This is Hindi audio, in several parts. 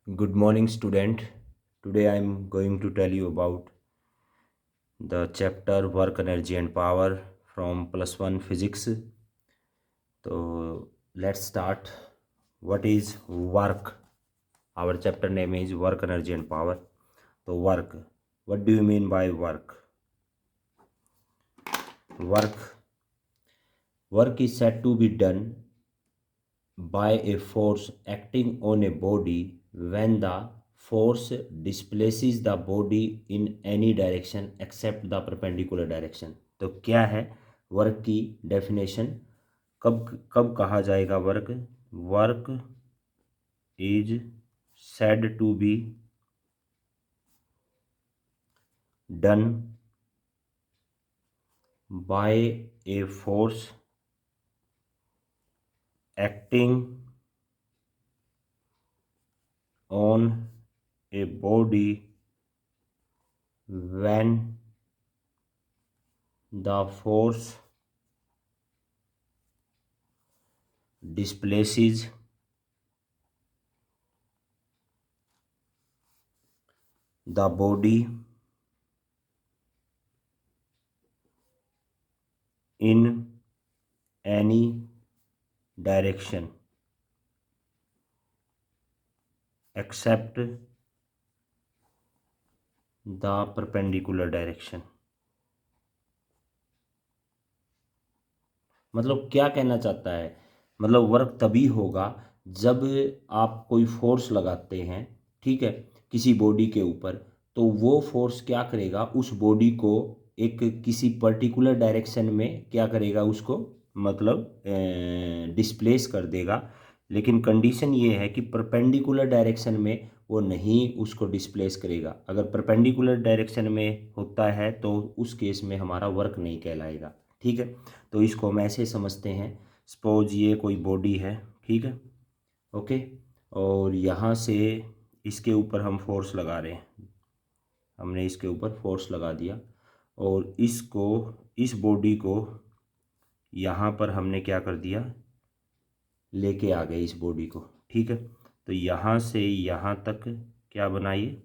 Good morning, student. Today I am going to tell you about the chapter Work, Energy and Power from plus one physics. So let's start. What is work? Our chapter name is Work, Energy and Power. So work. What do you mean by work? Work. Work is said to be done by a force acting on a body when the force displaces the body in any direction except the perpendicular direction। तो क्या है वर्क की डेफिनेशन? कब कब कहा जाएगा work? Work is said to be done by a force acting on a body when the force displaces the body in any direction except the perpendicular direction। मतलब क्या कहना चाहता है? मतलब वर्क तभी होगा जब आप कोई फोर्स लगाते हैं, ठीक है, किसी बॉडी के ऊपर, तो वो फोर्स क्या करेगा, उस बॉडी को एक किसी पर्टिकुलर डायरेक्शन में क्या करेगा, उसको मतलब डिस्प्लेस कर देगा। लेकिन कंडीशन ये है कि परपेंडिकुलर डायरेक्शन में वो नहीं उसको डिस्प्लेस करेगा। अगर परपेंडिकुलर डायरेक्शन में होता है तो उस केस में हमारा वर्क नहीं कहलाएगा, ठीक है। तो इसको हम ऐसे समझते हैं, सपोज ये कोई बॉडी है, ठीक है, ओके, और यहाँ से इसके ऊपर हम फोर्स लगा रहे हैं, हमने इसके ऊपर फोर्स लगा दिया और इसको, इस बॉडी को यहाँ पर हमने क्या कर दिया, लेके आ गए इस बॉडी को, ठीक है। तो यहाँ से यहाँ तक क्या बनाइए,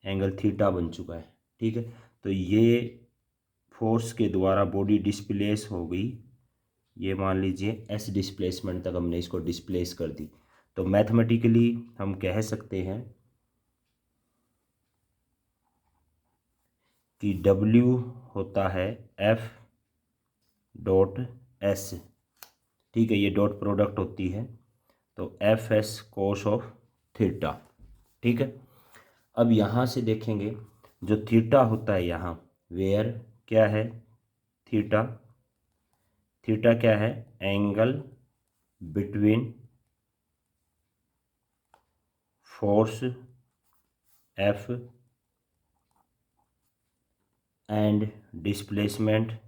एंगल थीटा बन चुका है, ठीक है। तो ये फोर्स के द्वारा बॉडी डिस्प्लेस हो गई, ये मान लीजिए एस डिस्प्लेसमेंट तक हमने इसको डिस्प्लेस कर दी। तो मैथमेटिकली हम कह सकते हैं कि W होता है F डॉट एस, ठीक है, ये डॉट प्रोडक्ट होती है, तो F S cos of theta, ठीक है। अब यहाँ से देखेंगे जो थीटा होता है यहाँ, वेयर क्या है, थीटा, थीटा क्या है, angle between force F and displacement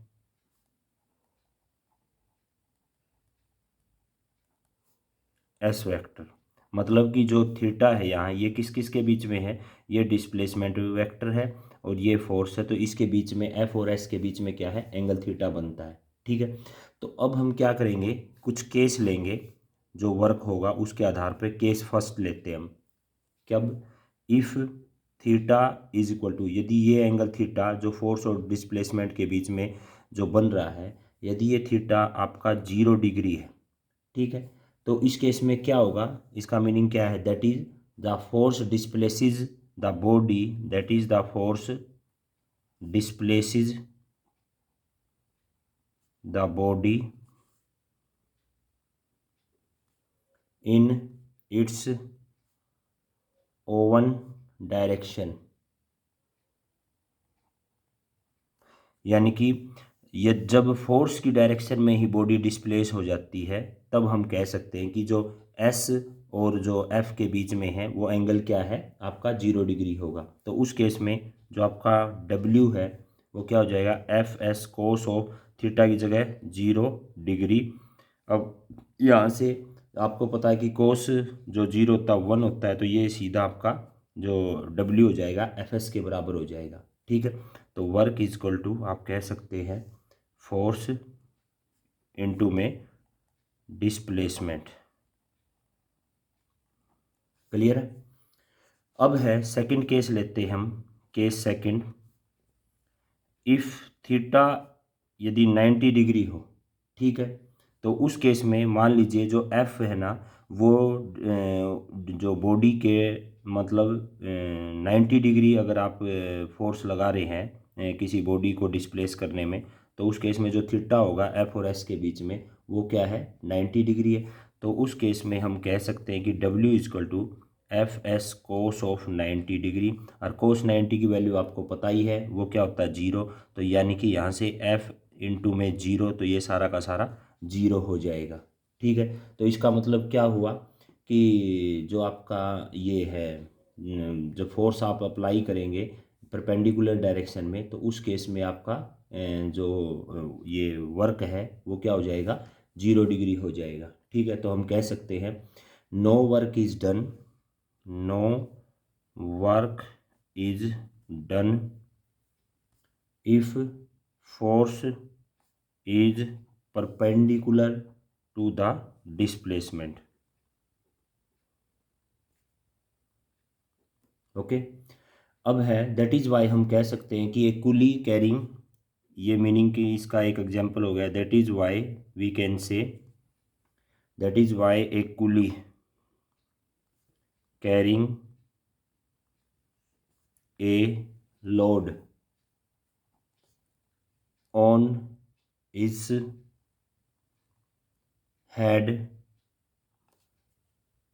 S vector. मतलब कि जो थीटा है यहाँ, ये किस किस के बीच में है, ये डिस्प्लेसमेंट वेक्टर है और ये फोर्स है, तो इसके बीच में एफ और एस के बीच में क्या है, एंगल थीटा बनता है, ठीक है। तो अब हम क्या करेंगे, कुछ केस लेंगे, जो वर्क होगा उसके आधार पर केस फर्स्ट लेते हैं हम। कब, if theta is equal to, यदि ये एंगल थीटा जो फोर्स और डिस्प्लेसमेंट के बीच में जो बन रहा है, यदि ये थीटा आपका 0 डिग्री है, ठीक है, तो इस केस में क्या होगा, इसका मीनिंग क्या है, that is the force displaces the body, that is the force displaces the body in its own direction. यानी कि ये जब फोर्स की डायरेक्शन में ही बॉडी डिस्प्लेस हो जाती है, तब हम कह सकते हैं कि जो एस और जो एफ के बीच में है वो एंगल क्या है, आपका 0 डिग्री होगा। तो उस केस में जो आपका डब्ल्यू है वो क्या हो जाएगा, F S cos of theta की जगह 0 डिग्री। अब यहाँ से आपको पता है कि कोस जो 0 होता है 1 होता है, तो ये सीधा आपका जो डब्ल्यू हो जाएगा एफ एस के बराबर हो जाएगा, ठीक है। तो वर्क इज इक्वल टू आप कह सकते हैं फोर्स इनटू में डिस्प्लेसमेंट। क्लियर है? अब है सेकंड केस लेते हैं हम, केस सेकंड। इफ़ थीटा यदि 90 डिग्री हो, ठीक है, तो उस केस में मान लीजिए जो एफ है ना वो जो बॉडी के मतलब 90 डिग्री अगर आप फोर्स लगा रहे हैं किसी बॉडी को डिस्प्लेस करने में, तो उस केस में जो थीटा होगा एफ और एस के बीच में वो क्या है 90 डिग्री है। तो उस केस में हम कह सकते हैं कि W is equal to F S cos of 90 degree, और कोस 90 की वैल्यू आपको पता ही है वो क्या होता है 0। तो यानी कि यहाँ से एफ इंटू में 0, तो ये सारा का सारा 0 हो जाएगा। ठीक है, तो इसका मतलब क्या हुआ कि जो आपका ये है जो फोर्स आप अप्लाई करेंगे परपेंडिकुलर डायरेक्शन में, तो उस केस में आपका जो ये वर्क है वो क्या हो जाएगा 0 डिग्री हो जाएगा। ठीक है, तो हम कह सकते हैं no work is done, no work is done if force is perpendicular to the displacement. Okay, अब है दैट इज वाई हम कह सकते हैं कि एक कुली कैरिंग, ये मीनिंग की इसका एक एग्जांपल हो गया। That is why we can say, that is why a coolie carrying a load on its head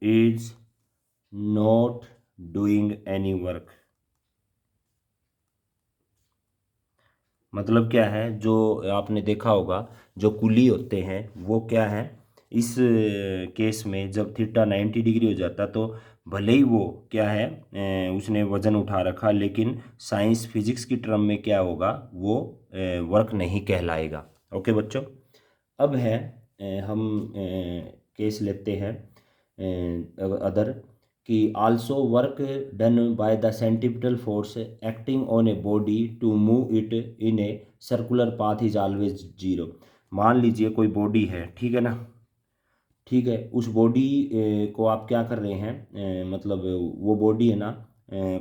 is not doing any work। मतलब क्या है, जो आपने देखा होगा जो कुली होते हैं वो क्या है इस केस में जब थीटा 90 डिग्री हो जाता तो भले ही वो क्या है उसने वज़न उठा रखा, लेकिन साइंस फिजिक्स की टर्म में क्या होगा वो वर्क नहीं कहलाएगा। ओके बच्चों, अब है हम केस लेते हैं अदर कि also work done by the centripetal force acting on a body to move it in a circular path is always 0। मान लीजिए कोई बॉडी है, ठीक है ना, ठीक है, उस बॉडी को आप क्या कर रहे हैं मतलब वो बॉडी है ना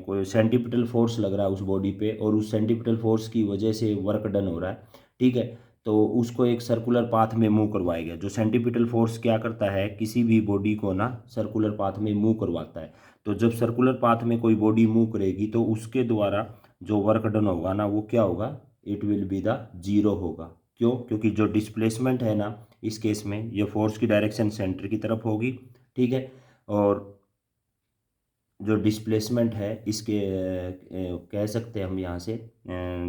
कोई सेंट्रीपिटल फोर्स लग रहा है उस बॉडी पे, और उस सेंट्रीपिटल फोर्स की वजह से वर्क डन हो रहा है। ठीक है, तो उसको एक सर्कुलर पाथ में मूव करवाएगा। जो सेंट्रीपिटल फोर्स क्या करता है किसी भी बॉडी को ना सर्कुलर पाथ में मूव करवाता है। तो जब सर्कुलर पाथ में कोई बॉडी मूव करेगी तो उसके द्वारा जो वर्क डन होगा ना वो क्या होगा, इट विल बी द 0 होगा। क्यों? क्योंकि जो डिस्प्लेसमेंट है ना इस केस में ये फोर्स की डायरेक्शन सेंटर की तरफ होगी। ठीक है, और जो डिस्प्लेसमेंट है इसके कह सकते हैं हम यहाँ से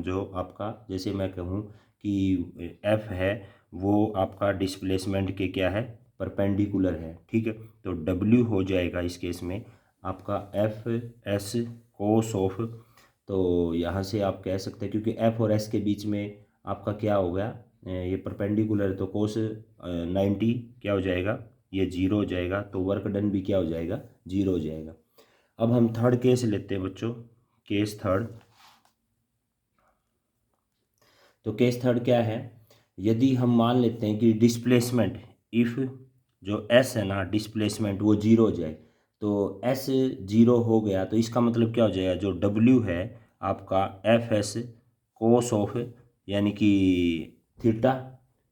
जो आपका जैसे मैं कहूँ कि एफ है वो आपका डिस्प्लेसमेंट के क्या है परपेंडिकुलर है। ठीक है, तो डब्ल्यू हो जाएगा इस केस में आपका एफ एस कोस ऑफ, तो यहाँ से आप कह सकते हैं क्योंकि एफ और एस के बीच में आपका क्या हो गया ये परपेंडिकुलर है, तो कोस 90 क्या हो जाएगा ये 0 हो जाएगा, तो वर्क डन भी क्या हो जाएगा 0 हो जाएगा। अब हम थर्ड केस लेते हैं बच्चों, केस थर्ड। तो केस थर्ड क्या है, यदि हम मान लेते हैं कि डिस्प्लेसमेंट इफ़ जो एस है ना डिस्प्लेसमेंट वो 0 हो जाए, तो एस 0 हो गया तो इसका मतलब क्या हो जाएगा जो डब्ल्यू है आपका एफ एस कोस ऑफ यानी कि थीटा।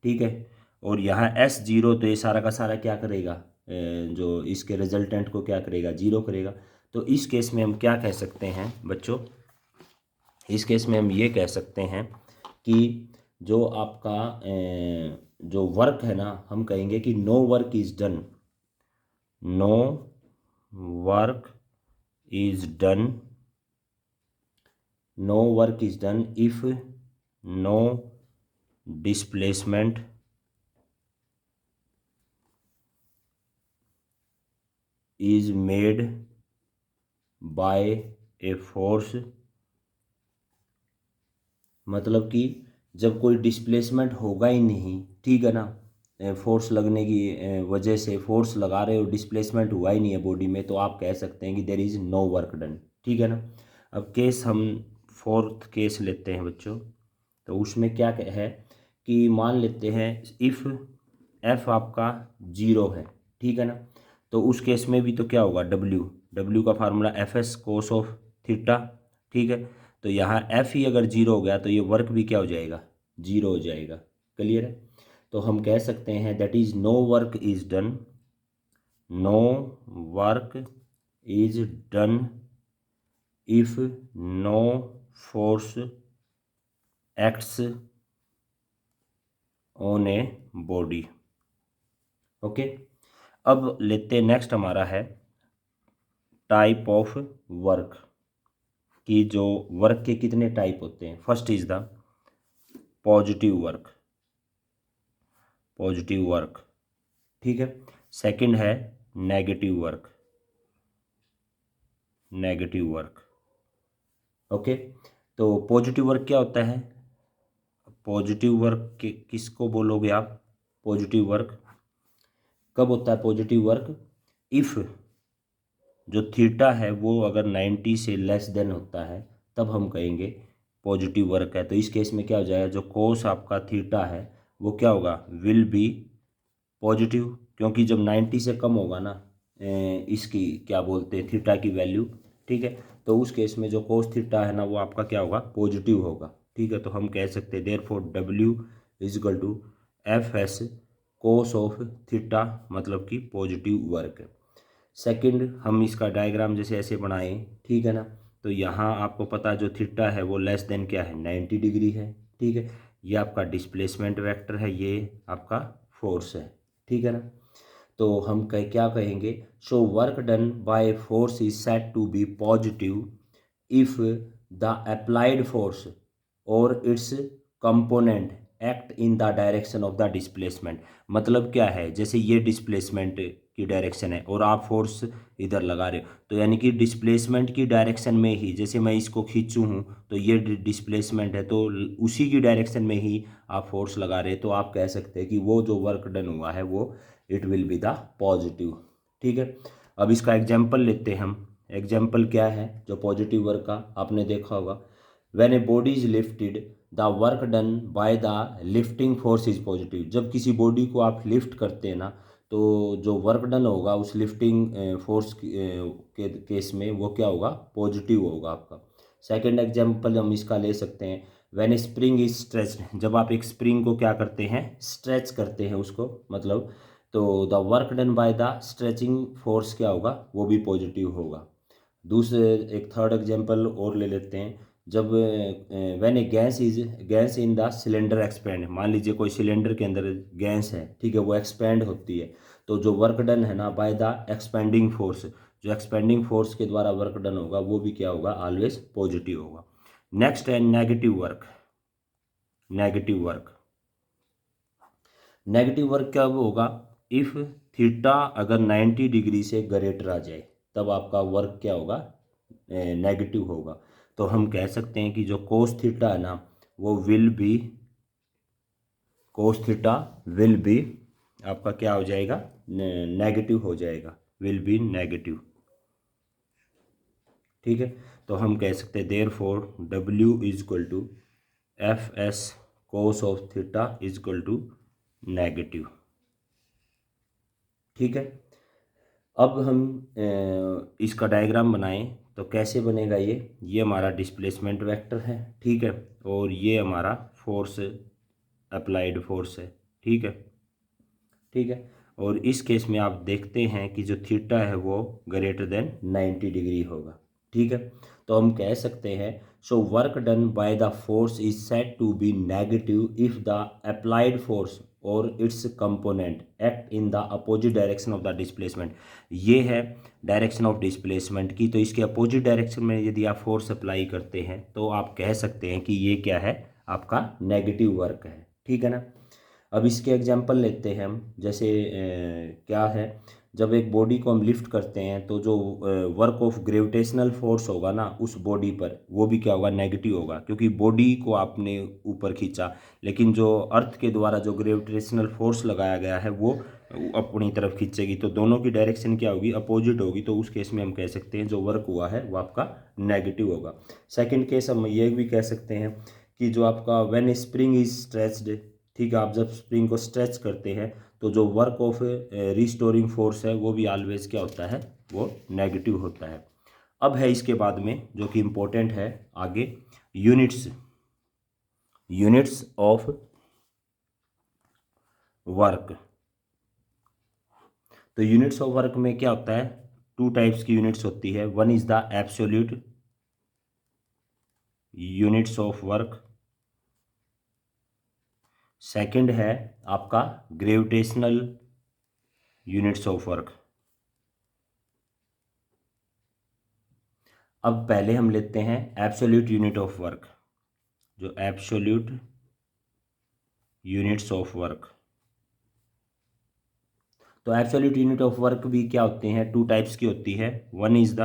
ठीक है, और यहाँ एस 0 तो ये सारा का सारा क्या करेगा जो इसके रिजल्टेंट को क्या करेगा 0 करेगा। तो इस केस में हम क्या कह सकते हैं बच्चों, इस केस में हम ये कह सकते हैं कि जो आपका जो वर्क है ना हम कहेंगे कि no work is done, no work is done, no work is done if no displacement is made by a force. मतलब कि जब कोई डिस्प्लेसमेंट होगा ही नहीं, ठीक है ना, फोर्स लगने की वजह से फोर्स लगा रहे हो डिस्प्लेसमेंट हुआ ही नहीं है बॉडी में, तो आप कह सकते हैं कि there is no work done. ठीक है ना, अब केस हम फोर्थ केस लेते हैं बच्चों। तो उसमें क्या है कि मान लेते हैं इफ़ एफ आपका 0 है, ठीक है ना, तो उस केस में भी तो क्या होगा डब्ल्यू W का formula F S cos of theta, ठीक है। तो यहाँ एफ ही अगर जीरो हो गया तो ये वर्क भी क्या हो जाएगा, जीरो हो जाएगा। क्लियर है। तो हम कह सकते हैं that is no work is done, no work is done if no force acts on a body. Okay, अब लेते हैं नेक्स्ट हमारा है टाइप ऑफ वर्क, कि जो वर्क के कितने टाइप होते हैं। First is the positive work, positive work, ठीक है। सेकंड है negative work, negative work. Okay, तो पॉजिटिव वर्क क्या होता है, पॉजिटिव वर्क किसको बोलोगे आप, पॉजिटिव वर्क कब होता है पॉजिटिव वर्क, इफ़ जो थीटा है वो अगर 90 से लेस देन होता है तब हम कहेंगे पॉजिटिव वर्क है। तो इस केस में क्या हो जाएगा, जो कोस आपका थीटा है वो क्या होगा, विल बी पॉजिटिव, क्योंकि जब 90 से कम होगा ना इसकी क्या बोलते हैं थीटा की वैल्यू, ठीक है। तो उस केस में जो कोस थीटा है ना वो आपका क्या होगा, पॉजिटिव होगा, ठीक है। तो हम कह सकते हैं therefore W is equal to F S cos of theta, मतलब कि पॉजिटिव वर्क है। सेकंड हम इसका डायग्राम जैसे ऐसे बनाएं, ठीक है ना। तो यहाँ आपको पता जो थीटा है वो लेस देन क्या है, 90 डिग्री है, ठीक है। ये आपका डिस्प्लेसमेंट वेक्टर है, ये आपका फोर्स है, ठीक है ना। तो हम क्या कहेंगे, so work done by force is said to be positive if the applied force और its component act in the direction of the displacement. मतलब क्या है, जैसे ये डिस्प्लेसमेंट की डायरेक्शन है और आप फोर्स इधर लगा रहे हो, तो यानी कि डिस्प्लेसमेंट की डायरेक्शन में ही, जैसे मैं इसको खींचूं हूँ तो ये डिस्प्लेसमेंट है, तो उसी की डायरेक्शन में ही आप फोर्स लगा रहे हैं, तो आप कह सकते हैं कि वो जो वर्क डन हुआ है वो it will be the positive, ठीक है। अब इसका एग्जाम्पल लेते हैं हम। एग्जाम्पल क्या है जो पॉजिटिव वर्क का, आपने देखा होगा, when a body is lifted the work done by the lifting force is positive. जब किसी बॉडी को आप लिफ्ट करते हैं ना तो जो वर्क डन होगा उस लिफ्टिंग फोर्स के केस में वो क्या होगा, पॉजिटिव होगा आपका। सेकंड एग्जांपल हम इसका ले सकते हैं, when A spring is stretched. जब आप एक स्प्रिंग को क्या करते हैं, स्ट्रेच करते हैं उसको, मतलब तो the work done by the stretching force क्या होगा, वो भी पॉजिटिव होगा। दूसरे एक थर्ड एग्जांपल और ले लेते हैं, जब when A gas in the cylinder expand. मान लीजिए कोई सिलेंडर के अंदर गैस है, ठीक है, वो एक्सपेंड होती है, तो जो वर्क डन है ना बाय द एक्सपेंडिंग फोर्स, जो एक्सपेंडिंग फोर्स के द्वारा वर्क डन होगा वो भी क्या होगा, ऑलवेज पॉजिटिव होगा। नेक्स्ट है negative work, negative work. Negative work कब होगा, इफ थीटा अगर 90 डिग्री से ग्रेटर आ जाए तब आपका वर्क क्या होगा, नेगेटिव होगा। तो हम कह सकते हैं कि जो कोस थीटा है ना वो will be, cos theta will be आपका क्या हो जाएगा, नेगेटिव हो जाएगा, विल बी नेगेटिव, ठीक है। तो हम कह सकते हैं therefore W is equal to F S cos of theta is equal to negative, ठीक है। अब हम इसका डायग्राम बनाएं तो कैसे बनेगा, ये हमारा डिस्प्लेसमेंट वेक्टर है, ठीक है, और ये हमारा फोर्स, अप्लाइड फोर्स है, ठीक है, ठीक है। और इस केस में आप देखते हैं कि जो थीटा है वो ग्रेटर देन 90 डिग्री होगा, ठीक है। तो हम कह सकते हैं so work done by the force is said to be negative if the applied force और its component act in the opposite direction of the displacement. ये है डायरेक्शन ऑफ डिस्प्लेसमेंट की, तो इसके अपोजिट डायरेक्शन में यदि आप फोर्स अप्लाई करते हैं तो आप कह सकते हैं कि ये क्या है, आपका नेगेटिव वर्क है, ठीक है ना। अब इसके एग्जांपल लेते हैं हम, जैसे क्या है, जब एक बॉडी को हम लिफ्ट करते हैं तो जो वर्क ऑफ ग्रेविटेशनल फोर्स होगा ना उस बॉडी पर वो भी क्या होगा, नेगेटिव होगा, क्योंकि बॉडी को आपने ऊपर खींचा, लेकिन जो अर्थ के द्वारा जो ग्रेविटेशनल फोर्स लगाया गया है वो अपनी तरफ खींचेगी, तो दोनों की डायरेक्शन क्या होगी, अपोजिट होगी। तो उस केस में हम कह सकते हैं जो वर्क हुआ है वो आपका नेगेटिव होगा। सेकेंड केस हम ये भी कह सकते हैं कि जो आपका व्हेन स्प्रिंग इज स्ट्रेच्ड, ठीक है, आप जब स्प्रिंग को स्ट्रेच करते हैं तो जो वर्क ऑफ रिस्टोरिंग फोर्स है वो भी ऑलवेज क्या होता है, वो नेगेटिव होता है। अब है इसके बाद में जो कि इम्पोर्टेंट है आगे, यूनिट्स ऑफ वर्क। तो यूनिट्स ऑफ वर्क में क्या होता है, टू टाइप्स की यूनिट्स होती है। One is the absolute units of work, second है आपका ग्रेविटेशनल यूनिट्स ऑफ वर्क। अब पहले हम लेते हैं एब्सोल्यूट यूनिट ऑफ वर्क, जो एब्सोल्यूट यूनिट्स ऑफ वर्क। तो एब्सोल्यूट यूनिट ऑफ वर्क भी क्या होते हैं, टू टाइप्स की होती है। वन इज द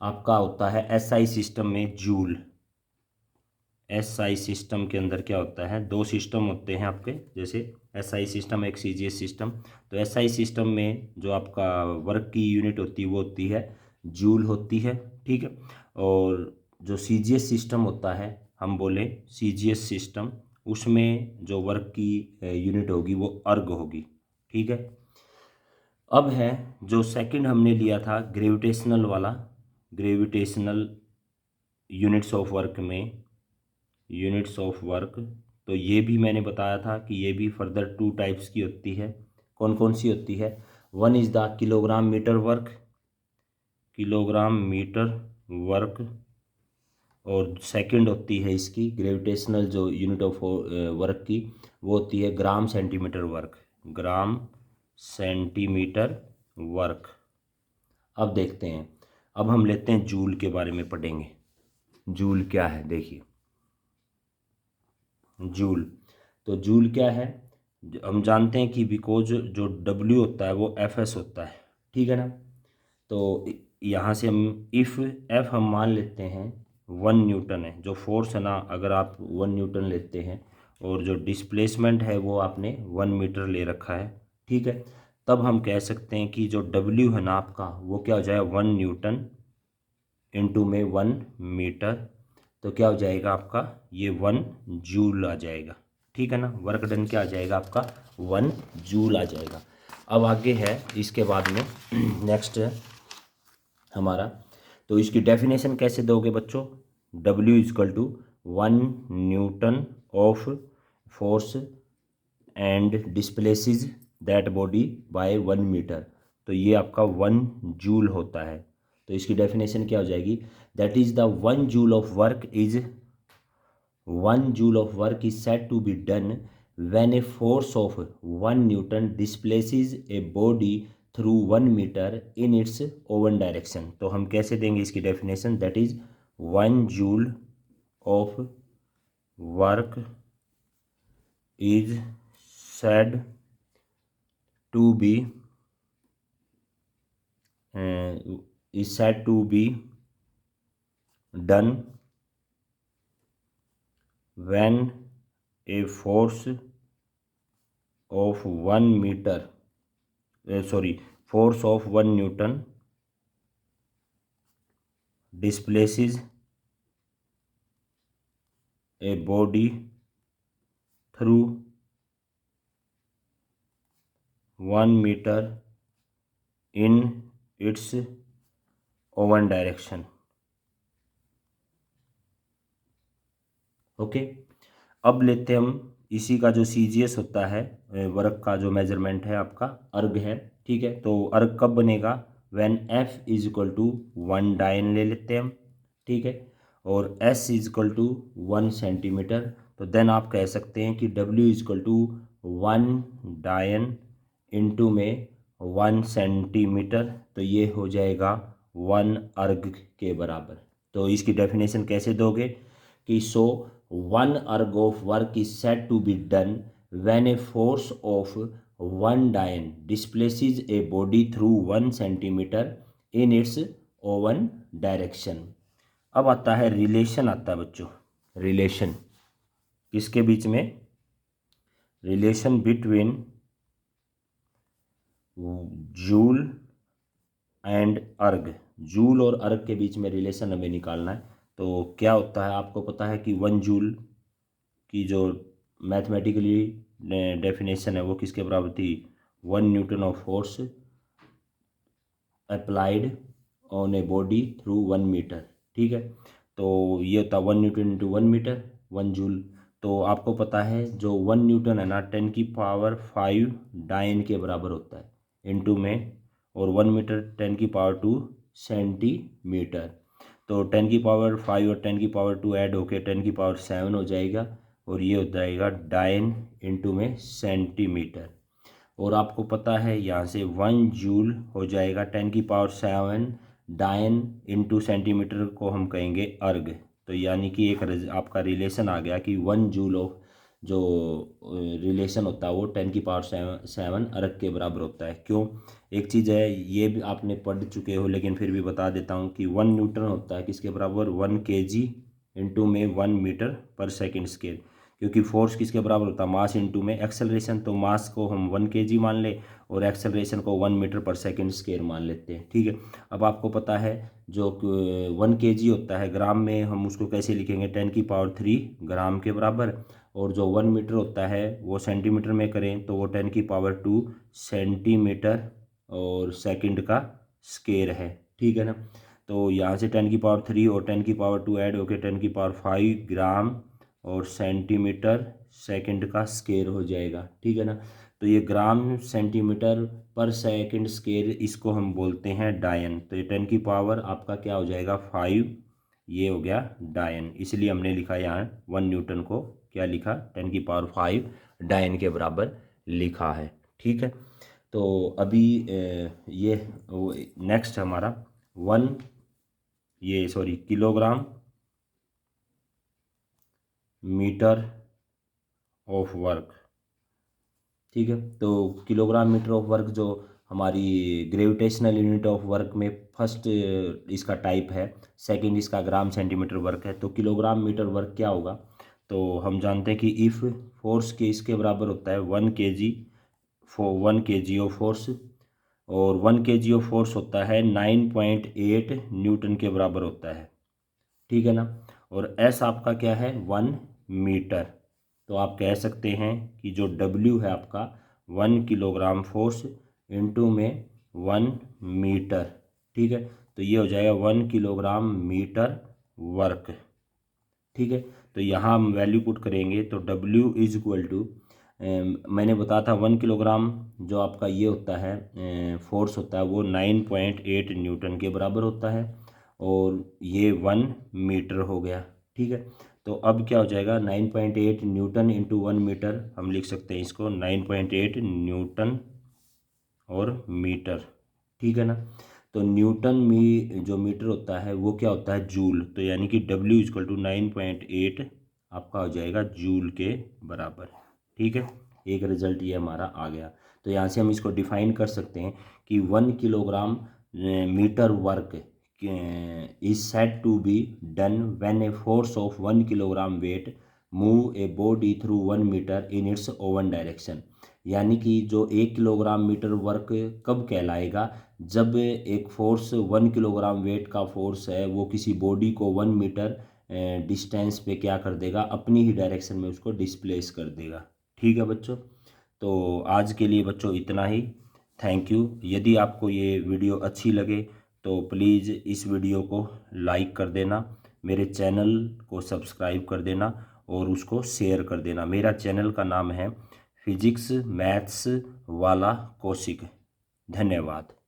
आपका होता है एसआई सिस्टम में जूल। एसआई सिस्टम के अंदर क्या होता है, दो सिस्टम होते हैं आपके, जैसे एसआई सिस्टम एक सीजीएस सिस्टम। तो एसआई सिस्टम में जो आपका वर्क की यूनिट होती है वो होती है जूल होती है, ठीक है। और जो सीजीएस सिस्टम होता है, हम बोले सीजीएस सिस्टम, उसमें जो वर्क की यूनिट होगी वो अर्ग होगी, ठीक है। अब है जो सेकंड हमने लिया था ग्रेविटेशनल वाला, ग्रेविटेशनल यूनिट्स ऑफ वर्क में, यूनिट्स ऑफ वर्क। तो ये भी मैंने बताया था कि ये भी फर्दर टू टाइप्स की होती है। कौन कौन सी होती है, one is the kilogram metre work, kilogram metre work. और सेकंड होती है इसकी ग्रेविटेशनल जो यूनिट ऑफ वर्क की, वो होती है gram centimetre work, gram centimetre work. अब देखते हैं, अब हम लेते हैं जूल के बारे में पढ़ेंगे। जूल क्या है देखिए, जूल। तो जूल क्या है, हम जानते हैं कि बिकॉज जो डब्ल्यू होता है वो एफ एस होता है, ठीक है ना। तो यहाँ से हम इफ़ एफ हम मान लेते हैं 1 न्यूटन है, जो फोर्स है ना, अगर आप 1 न्यूटन लेते हैं और जो डिस्प्लेसमेंट है वो आपने 1 मीटर ले रखा है, ठीक है। तब हम कह सकते हैं कि जो डब्ल्यू है ना आपका, वो क्या हो जाएगा 1 न्यूटन इंटू में 1 मीटर। तो क्या हो जाएगा आपका, ये 1 जूल आ जाएगा, ठीक है ना। वर्क डन क्या आ जाएगा आपका, 1 जूल आ जाएगा। अब आगे है इसके बाद में नेक्स्ट है हमारा, तो इसकी डेफिनेशन कैसे दोगे बच्चों, W equal to 1 newton of force and displaces that body by 1 metre. तो ये आपका 1 जूल होता है। तो इसकी डेफिनेशन क्या हो जाएगी, that is the 1 joule of work is 1 joule of work is said to be done when a force of 1 Newton displaces a body through 1 metre in its own direction। तो हम कैसे देंगे इसकी definition, that is 1 joule of work is said to be done when a force of 1 metre force of 1 Newton displaces a body through 1 metre in its own direction। ओके। अब लेते हैं हम इसी का जो सीजीएस होता है वर्क का जो मेजरमेंट है आपका अर्ग है, ठीक है। तो अर्ग कब बनेगा, when F is equal to 1 dyne ले लेते हैं हम, ठीक है। और S is equal to 1 centimetre. तो देन आप कह सकते हैं कि डब्ल्यू इज इक्वल टू 1 डायन इंटू में 1 सेंटीमीटर। तो ये हो जाएगा 1 अर्ग के बराबर। तो इसकी डेफिनेशन कैसे दोगे कि so 1 erg of work is said to be done when a force of 1 dyne displaces a body through 1 centimetre in its own direction. अब आता है रिलेशन, आता है बच्चों रिलेशन, किसके बीच में, रिलेशन बिटवीन जूल एंड अर्ग। जूल और अर्ग के बीच में रिलेशन हमें निकालना है। तो क्या होता है, आपको पता है कि 1 जूल की जो मैथमेटिकली डेफिनेशन है वो किसके बराबर थी, 1 newton of force applied on a body through 1 metre. ठीक है, तो ये होता 1 न्यूटन इंटू 1 मीटर 1 जूल। तो आपको पता है जो 1 न्यूटन है ना 10⁵ डायन के बराबर होता है इंटू में, और 1 मीटर 10⁵2 सेंटीमीटर। तो 10⁵ और 10⁵2 ऐड होके 10⁵7 हो जाएगा, और ये हो जाएगा डायन इंटू में सेंटीमीटर। और आपको पता है यहाँ से 1 जूल हो जाएगा 10⁵7 डायन इंटू सेंटीमीटर को हम कहेंगे अर्ग। तो यानी कि एक आपका रिलेशन आ गया कि 1 जूल ऑफ जो रिलेशन होता है वो 10⁵7 अर्ग के बराबर होता है। क्यों, एक चीज़ है ये भी आपने पढ़ चुके हो लेकिन फिर भी बता देता हूँ कि 1 न्यूटन होता है किसके बराबर, 1 kg इंटू में 1 मीटर पर सेकेंड स्क्वायर। क्योंकि फोर्स किसके बराबर होता है, मास इंटू में एक्सेलरेशन। तो मास को हम 1 kg मान ले और एक्सेलरेशन को 1 मीटर पर सेकेंड स्क्वायर मान लेते हैं। ठीक है, अब आपको पता है जो 1 kg होता है ग्राम में हम उसको कैसे लिखेंगे, 10⁵3 ग्राम के बराबर। और जो 1 मीटर होता है वो सेंटीमीटर में करें तो वो 10⁵2 सेंटीमीटर और सेकंड का स्क्वायर है। ठीक है ना, तो यहाँ से 10⁵3 और 10⁵2 ऐड होके 10⁵5 ग्राम और सेंटीमीटर सेकंड का स्क्वायर हो जाएगा। ठीक है ना, तो ये ग्राम सेंटीमीटर पर सेकंड स्क्वायर इसको हम बोलते हैं डायन। तो ये 10 आपका क्या हो जाएगा 5, ये हो गया डायन। इसलिए हमने लिखा यहाँ 1 न्यूटन को क्या लिखा, 10⁵5 डायन के बराबर लिखा है। ठीक है, तो अभी ये नेक्स्ट हमारा किलोग्राम मीटर ऑफ वर्क। ठीक है, तो किलोग्राम मीटर ऑफ वर्क जो हमारी ग्रेविटेशनल यूनिट ऑफ वर्क में फर्स्ट इसका टाइप है, सेकंड इसका ग्राम सेंटीमीटर वर्क है। तो किलोग्राम मीटर वर्क क्या होगा, तो हम जानते हैं कि इफ़ फोर्स के इसके बराबर होता है 1 kg ऑफ फोर्स, और 1 kg ऑफ फोर्स होता है 9.8 न्यूटन के बराबर होता है। ठीक है ना, और एस आपका क्या है 1 मीटर। तो आप कह सकते हैं कि जो डब्ल्यू है आपका 1 किलोग्राम फोर्स इंटू में 1 मीटर। ठीक है, तो ये हो जाएगा 1 किलोग्राम मीटर वर्क। ठीक है, तो यहाँ हम वैल्यू पुट करेंगे तो डब्ल्यू इज इक्वल टू, मैंने बताया था 1 किलोग्राम जो आपका ये होता है फोर्स होता है वो 9.8 न्यूटन के बराबर होता है, और ये 1 मीटर हो गया। ठीक है, तो अब क्या हो जाएगा 9.8 न्यूटन इंटू 1 मीटर, हम लिख सकते हैं इसको 9.8 न्यूटन और मीटर। ठीक है ना, तो न्यूटन में जो मीटर होता है वो क्या होता है जूल। तो यानी कि W इक्वल टू 9.8 आपका हो जाएगा जूल के बराबर। ठीक है, एक रिजल्ट ये हमारा आ गया। तो यहाँ से हम इसको डिफाइन कर सकते हैं कि 1 kilogram metre work is said to be done when a force of 1 kilogram weight move a body through 1 meter in its own direction। यानी कि जो 1 किलोग्राम मीटर वर्क कब कहलाएगा, जब एक फोर्स 1 किलोग्राम वेट का फोर्स है वो किसी बॉडी को 1 मीटर डिस्टेंस पे क्या कर देगा, अपनी ही डायरेक्शन में उसको डिस्प्लेस कर देगा। ठीक है बच्चों, तो आज के लिए बच्चों इतना ही। Thank you. यदि आपको ये वीडियो अच्छी लगे तो प्लीज़ इस वीडियो को लाइक कर देना, मेरे चैनल को सब्सक्राइब कर देना और उसको शेयर कर देना। मेरा चैनल का नाम है फिजिक्स मैथ्स वाला कौशिक। धन्यवाद।